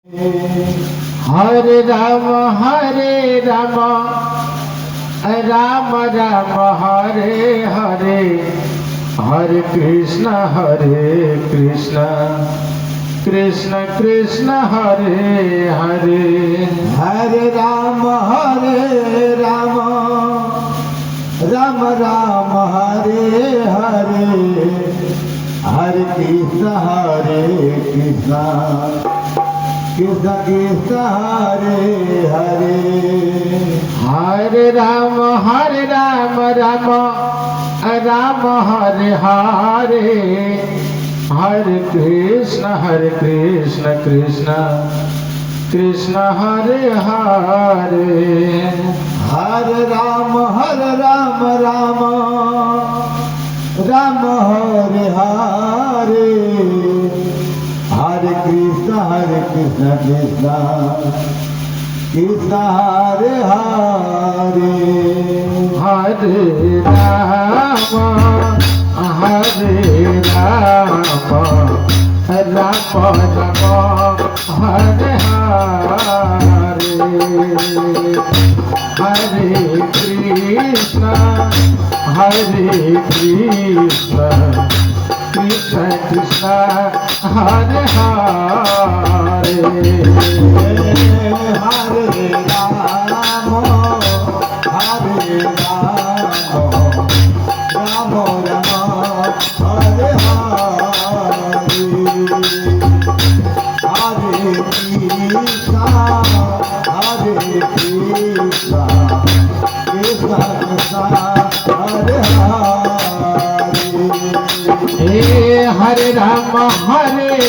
Hare Ram Ram Ram Hare Hare Hare Krishna Krishna Krishna Hare Hare Hare Ram Ram Ram Hare Hare Hare Krishna Krishna Krishna Hare Hare Hare Ram Ram Ram Hare Hare Hare Krishna Krishna Krishna Hare Hare Hare Ram Ram Hare Hare Hare Krishna Krishna Krishna Hare Hare Hare Ram Ram Hare Hare Hare Krishna Krishna Krishna Hare Hare Hare Ram Hare Hare Hare Krishna Krishna Krishna Hare Hare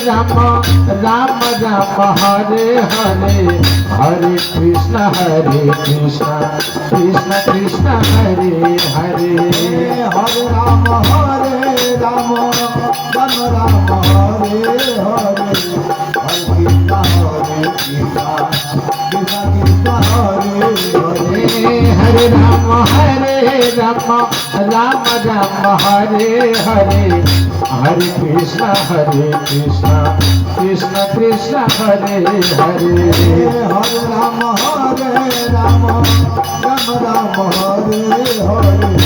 Ram Ram Hare Hare Hare Krishna Krishna Krishna Hare Hare Hare Ram Ram Hare Hare Hare Krishna Krishna Hare Hare Hare Ram Hare Hare Hare Krishna Krishna Krishna Hare Hare Hare Ram Ram Hare Hare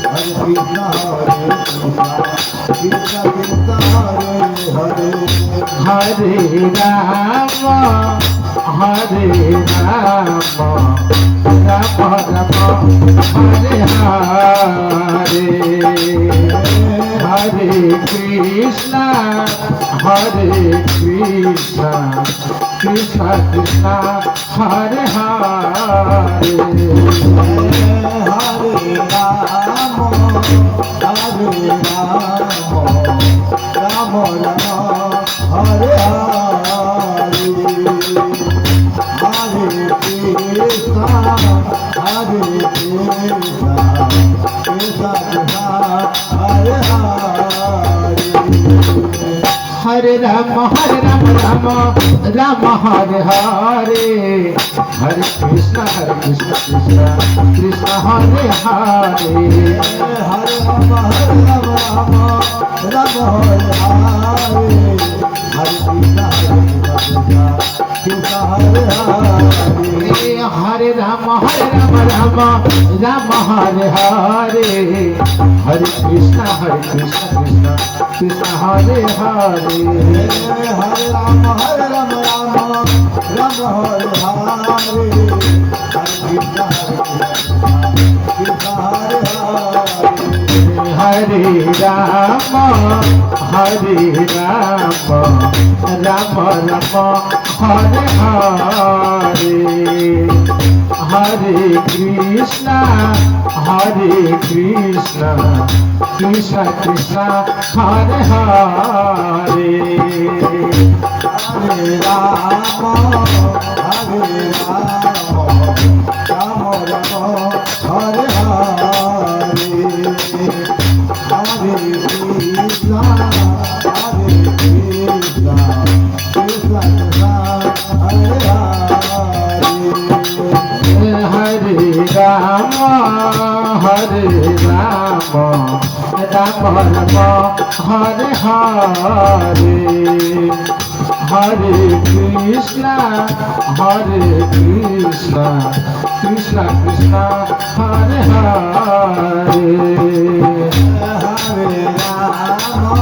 Hare Krishna Krishna Krishna Hare Hare Hare Ram Ram Hare Hare Hare Krishna Krishna Krishna Hare Hare Hare Ram Ram Hare Hare Hare Krishna Krishna Hare Hare Ram Hare Hare Hare Krishna Krishna Krishna Hare Hare Hare Ram Hare Ram Ram Hare Hare Hare Krishna Krishna Krishna Hare Hare Hare Ram Hare Ram Hare Hare Hare Krishna Krishna Krishna Hare Hare Hare Ram Hare Hare Hare Krishna Krishna Hare Hare Ram Ram Hare Hare Hare Krishna, Hare Krishna, Krishna Krishna, Hare Hare. Hare Rama,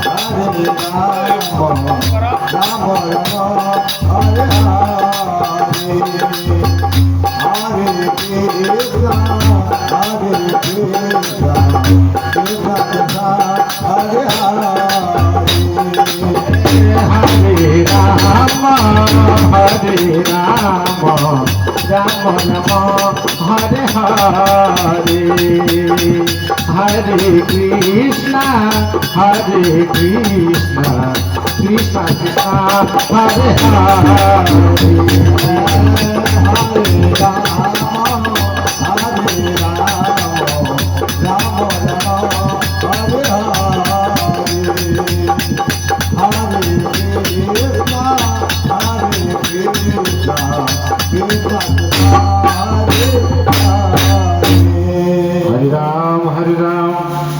Hare Rama, Rama Rama, Hare Hare. Hare Krishna, Hare Krishna, Krishna Krishna, Hare Hare. Hare Rama, Hare Rama, Rama Rama, Hare Hare. Hare Krishna, Hare Krishna, Krishna Krishna, Hare Hare.